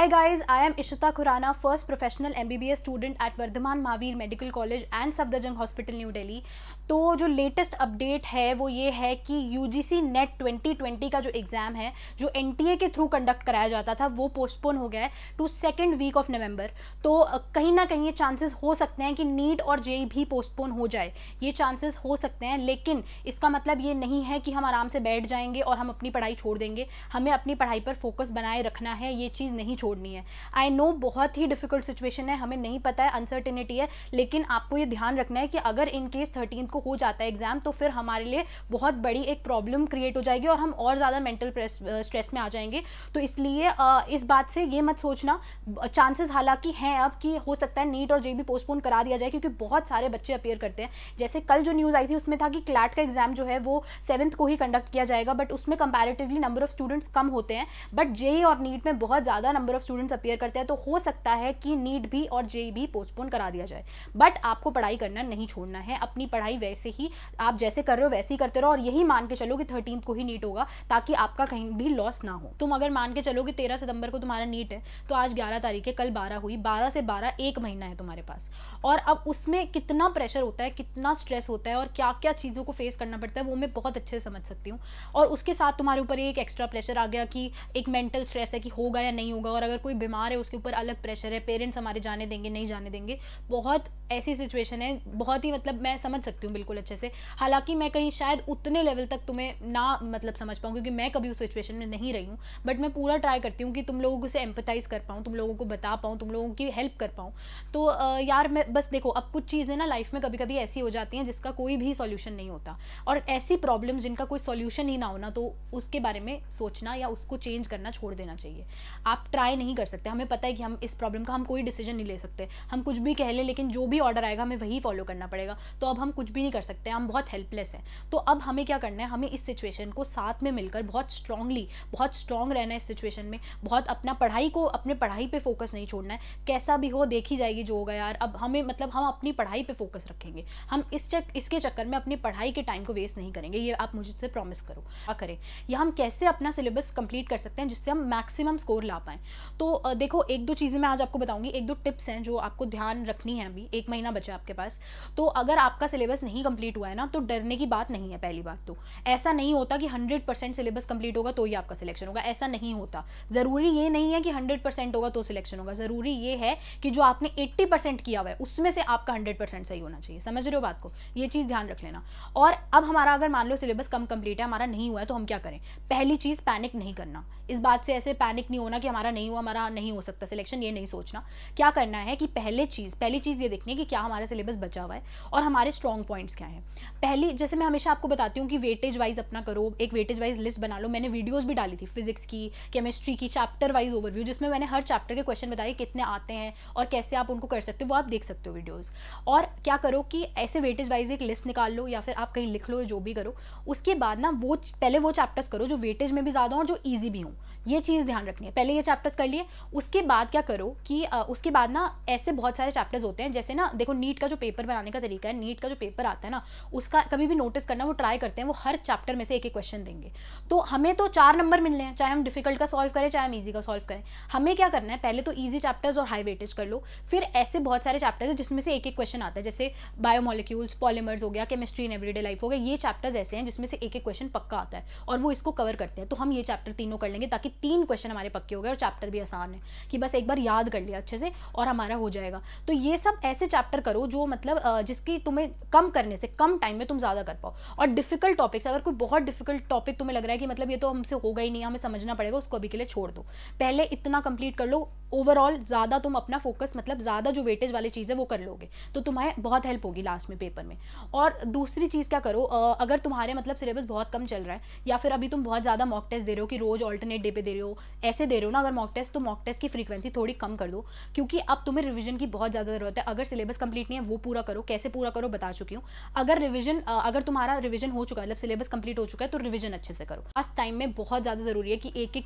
Hi guys, I am Ishita Khurana, first professional MBBS student at Vardhaman Mahavir Medical College and Safdarjung Hospital, New Delhi। तो जो latest update है वो ये है कि UGC net 2020 का जो एग्ज़ाम है, जो NTA के थ्रू कंडक्ट कराया जाता था, वो पोस्टपोन हो गया है to second week of November. तो कहीं ना कहीं ये चांसेस हो सकते हैं कि नीट और जेई भी पोस्टपोन हो जाए, ये चांसेस हो सकते हैं। लेकिन इसका मतलब ये नहीं है कि हम आराम से बैठ जाएंगे और हम अपनी पढ़ाई छोड़ देंगे। हमें अपनी पढ़ाई पर फोकस बनाए रखना है, ये चीज़ नहीं छोड़नी है। आई नो बहुत ही डिफिकल्ट सिचुएशन है, हमें नहीं पता है, अनसर्टेनिटी है, लेकिन आपको ये ध्यान रखना है कि अगर इन केस 13 को हो जाता है एग्जाम, तो फिर हमारे लिए बहुत बड़ी एक प्रॉब्लम क्रिएट हो जाएगी और हम और ज़्यादा मेंटल स्ट्रेस में आ जाएंगे। तो इसलिए इस बात से ये मत सोचना, चांसेस हालांकि हैं अब कि हो सकता है नीट और जेई भी पोस्टपोन करा दिया जाए, क्योंकि बहुत सारे बच्चे अपीयर करते हैं। जैसे कल जो न्यूज़ आई थी उसमें था कि क्लैट का एग्जाम जो है वो 7th को ही कंडक्ट किया जाएगा, बट उसमें कंपैरेटिवली नंबर ऑफ स्टूडेंट्स कम होते हैं। बट जेई और नीट में बहुत ज़्यादा नंबर ऑफ स्टूडेंट्स अपीयर करते हैं, तो हो सकता है कि नीट भी और जेई भी पोस्टपोन करा दिया जाए। बट आपको पढ़ाई करना नहीं छोड़ना है, अपनी पढ़ाई वैसे ही आप जैसे कर रहे हो वैसे ही करते रहो, और यही मान के चलो कि 13 को ही नीट होगा, ताकि आपका कहीं भी लॉस ना हो। तुम अगर मान के चलो कि 13 सितंबर को तुम्हारा नीट है, तो आज 11 तारीख है, कल 12 हुई, 12 से 12 एक महीना है तुम्हारे पास। और अब उसमें कितना प्रेशर होता है, कितना स्ट्रेस होता है और क्या क्या चीज़ों को फेस करना पड़ता है, वो मैं बहुत अच्छे से समझ सकती हूँ। और उसके साथ तुम्हारे ऊपर एक एक्स्ट्रा प्रेशर आ गया कि एक मेंटल स्ट्रेस है कि होगा या नहीं होगा, और अगर कोई बीमार है उसके ऊपर अलग प्रेशर है, पेरेंट्स हमारे जाने देंगे नहीं जाने देंगे। बहुत ऐसी सिचुएशन है, बहुत ही मतलब मैं समझ सकती हूँ बिल्कुल अच्छे से। हालांकि मैं कहीं शायद उतने लेवल तक तुम्हें ना मतलब समझ पाऊँ, क्योंकि मैं कभी उस सिचुएशन में नहीं रही हूँ, बट मैं पूरा ट्राई करती हूँ कि तुम लोगों से एम्पैथाइज कर पाऊँ, तुम लोगों को बता पाऊँ, तुम लोगों की हेल्प कर पाऊँ। तो यार मैं बस देखो, अब कुछ चीज़ें ना लाइफ में कभी कभी ऐसी हो जाती हैं जिसका कोई भी सॉल्यूशन नहीं होता, और ऐसी प्रॉब्लम्स जिनका कोई सॉल्यूशन ही ना होना, तो उसके बारे में सोचना या उसको चेंज करना छोड़ देना चाहिए। आप ट्राई नहीं कर सकते, हमें पता है कि हम इस प्रॉब्लम का हम कोई डिसीजन नहीं ले सकते, हम कुछ भी कह लें, लेकिन जो भी ऑर्डर आएगा हमें वही फॉलो करना पड़ेगा। तो अब हम कुछ भी नहीं कर सकते, हम बहुत हेल्पलेस हैं। तो अब हमें क्या करना है, हमें इस सिचुएशन को साथ में मिलकर बहुत स्ट्रांगली, बहुत स्ट्रांग रहना है इस सिचुएशन में, बहुत अपना पढ़ाई को, अपने पढ़ाई पे फोकस नहीं छोड़ना है। कैसा भी हो देखी जाएगी जो होगा यार। अब हमें मतलब हम अपनी पढ़ाई पे फोकस रखेंगे, हम इसके चक्कर में अपनी पढ़ाई के टाइम को वेस्ट नहीं करेंगे, ये आप मुझसे प्रॉमिस करो। क्या करें या हम कैसे अपना सिलेबस कंप्लीट कर सकते हैं जिससे हम मैक्सिमम स्कोर ला पाएँ। तो देखो, एक दो चीज़ें मैं आज आपको बताऊंगी, एक दो टिप्स हैं जो आपको ध्यान रखनी है। अभी 1 महीना बचा है आपके पास, तो अगर आपका सिलेबस नहीं कंप्लीट हुआ है ना, तो डरने की बात नहीं है। पहली बात तो ऐसा नहीं होता कि 100% सिलेबस कंप्लीट होगा तो ही आपका सिलेक्शन होगा, ऐसा नहीं होता। ज़रूरी ये नहीं है कि 100% होगा तो सिलेक्शन होगा, ज़रूरी ये है कि जो आपने 80% किया हुआ है उसमें से आपका 100% सही होना चाहिए। समझ रहे हो बात को, ये चीज़ ध्यान रख लेना। और अब हमारा अगर मान लो सिलेबस कम कंप्लीट है, हमारा नहीं हुआ है, तो हम क्या करें? पहली चीज़, पैनिक नहीं करना। इस बात से ऐसे पैनिक नहीं होना कि हमारा नहीं हुआ, हमारा नहीं हो सकता सिलेक्शन, ये नहीं सोचना। क्या करना है कि पहली चीज़ ये देखनी है कि क्या हमारा सिलेबस बचा हुआ है और हमारे स्ट्रॉन्ग पॉइंट्स क्या हैं। पहली, जैसे मैं हमेशा आपको बताती हूँ कि वेटेज वाइज अपना करो, एक वेटेज वाइज लिस्ट बना लो। मैंने वीडियोस भी डाली थी फिजिक्स की, केमिस्ट्री की, चैप्टर वाइज ओवरव्यू, जिसमें मैंने हर चैप्टर के क्वेश्चन बताए कितने आते हैं और कैसे आप उनको कर सकते हो, वो आप देख सकते हो वीडियोस। और क्या करो कि ऐसे वेटेज वाइज एक लिस्ट निकाल लो, या फिर आप कहीं लिख लो, जो भी करो। उसके बाद ना वो पहले वो चैप्टर्स करो जो वेटेज में भी ज़्यादा हो और जो ईजी भी हो, ये चीज़ ध्यान रखनी है। पहले ये चैप्टर्स कर लिए, उसके बाद क्या करो कि उसके बाद ना ऐसे बहुत सारे चैप्टर्स होते हैं, जैसे ना देखो नीट का जो पेपर बनाने का तरीका है, नीट का जो पेपर आता है ना, उसका कभी भी नोटिस करना, वो ट्राई करते हैं वो हर चैप्टर में से एक एक क्वेश्चन देंगे। तो हमें तो 4 नंबर मिलने हैं, चाहे हम डिफिकल्ट का सॉल्व करें चाहे हम ईजी का सॉल्व करें। हमें क्या करना है, पहले तो ईजी चैप्टर्स और हाई वेटेज कर लो, फिर ऐसे बहुत सारे चैप्टर्स हैं जिसमें से एक एक क्वेश्चन आता है, जैसे बायोमोलिक्यूल्स, पॉलीमर्स हो गया, केमिस्ट्री इन एवरीडे लाइफ हो गया। ये चैप्टर्स ऐसे हैं जिसमें से एक एक क्वेश्चन पक्का आता है और वो इसको कवर करते हैं। तो हम ये चैप्टर तीनों कर लेंगे, ताकि 3 क्वेश्चन हमारे पक्के हो गए और चैप्टर भी आसान है कि बस एक बार याद कर लिया अच्छे से और हमारा हो जाएगा। तो ये सब ऐसे चैप्टर करो जो मतलब जिसकी तुम्हें कम करने से कम टाइम में तुम ज़्यादा कर पाओ। और डिफिकल्ट टॉपिक्स, अगर कोई बहुत डिफिकल्ट टॉपिक तुम्हें लग रहा है कि मतलब ये तो हमसे होगा ही नहीं, हमें समझना पड़ेगा, उसको अभी के लिए छोड़ दो। पहले इतना कंप्लीट कर लो, ओवरऑल ज़्यादा तुम अपना फोकस मतलब ज़्यादा जो वेटेज वाली चीज़ है वो कर लोगे, तो तुम्हें बहुत हेल्प होगी लास्ट में पेपर में। और दूसरी चीज़ क्या करो, अगर तुम्हारे मतलब सिलेबस बहुत कम चल रहा है, या फिर अभी तुम बहुत ज़्यादा मॉक टेस्ट दे रहे हो कि रोज़ ऑल्टरनेट डे पे दे रहे हो, ऐसे दे रहे हो ना अगर मॉक टेस्ट, तो मॉक टेस्ट की फ्रीक्वेंसी थोड़ी कम कर दो, क्योंकि अब तुम्हें रिवीजन की बहुत ज़्यादा ज़रूरत है। अगर सिलेबस कंप्लीट नहीं है वो पूरा करो, कैसे पूरा करो बता चुकी हूँ। अगर तुम्हारा रिवीजन हो चुका है, मतलब सिलेबस कंप्लीट हो चुका है, तो रिवीजन अच्छे से करो। लास्ट टाइम में बहुत ज़्यादा ज़रूरी है कि एक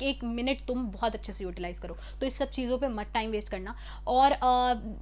एक मिनट तुम बहुत अच्छे से यूटिलाइज करो। तो इस सब चीज़ों पे मत टाइम वेस्ट करना। और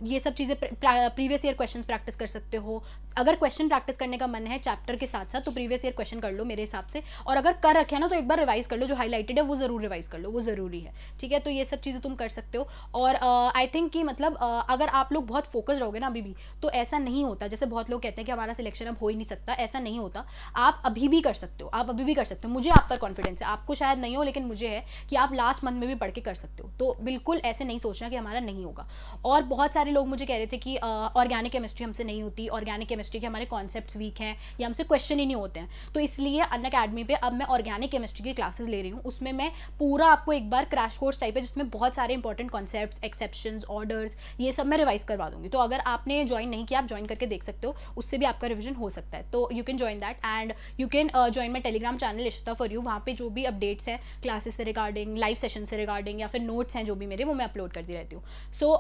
ये सब चीज़ें प्रीवियस ईयर क्वेश्चंस प्रैक्टिस कर सकते हो। अगर क्वेश्चन प्रैक्टिस करने का मन है चैप्टर के साथ साथ तो प्रीवियस ईयर क्वेश्चन कर लो मेरे हिसाब से, और अगर कर रखे हैं ना तो एक बार रिवाइज कर लो, जो हाईलाइटेड है वो ज़रूर रिवाइज कर लो, वो ज़रूरी है, ठीक है। तो ये सब चीज़ें तुम कर सकते हो। और आई थिंक कि मतलब अगर आप लोग बहुत फोकस रहोगे ना अभी भी, तो ऐसा नहीं होता, जैसे बहुत लोग कहते हैं कि हमारा सिलेक्शन अब हो ही नहीं सकता, ऐसा नहीं होता। आप अभी भी कर सकते हो, आप अभी भी कर सकते हो। मुझे आप पर कॉन्फिडेंस है, आपको शायद नहीं हो, लेकिन मुझे है कि आप लास्ट मंथ में भी पढ़ के कर सकते हो। तो बिल्कुल ऐसे नहीं सोचना कि हमारा नहीं होगा। और बहुत सारे लोग मुझे कह रहे थे कि ऑर्गेनिक केमिस्ट्री हमसे नहीं होती, ऑर्गेनिक केमिस्ट्री के हमारे कॉन्सेप्ट्स वीक हैं या हमसे क्वेश्चन ही नहीं होते हैं। तो इसलिए अनअकैडमी पे अब मैं ऑर्गेनिक केमिस्ट्री की क्लासेस ले रही हूँ। उसमें मैं पूरा आपको एक बार क्रैश कोर्स टाइप है जिसमें बहुत सारे इंपॉर्टेंट कॉन्सेप्ट्स, एक्सेप्शंस, ऑर्डर्स, ये सब मैं रिवाइज करवा दूंगी। तो अगर आपने ज्वाइन नहीं किया, आप ज्वाइन करके देख सकते हो, उससे भी आपका रिविजन हो सकता है। तो you can join that and you can join my Telegram channel Ishita for you. वहाँ पे जो भी अपडेट्स हैं क्लासेस से रिगार्डिंग, लाइव सेशन से रिगार्डिंग, या फिर नोट्स हैं जो भी मेरे, वो मैं अपलोड करती रहती हूँ। सो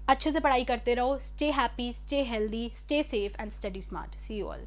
अच्छे से पढ़ाई करते रहो, stay happy, stay healthy, stay safe and study smart. See you all.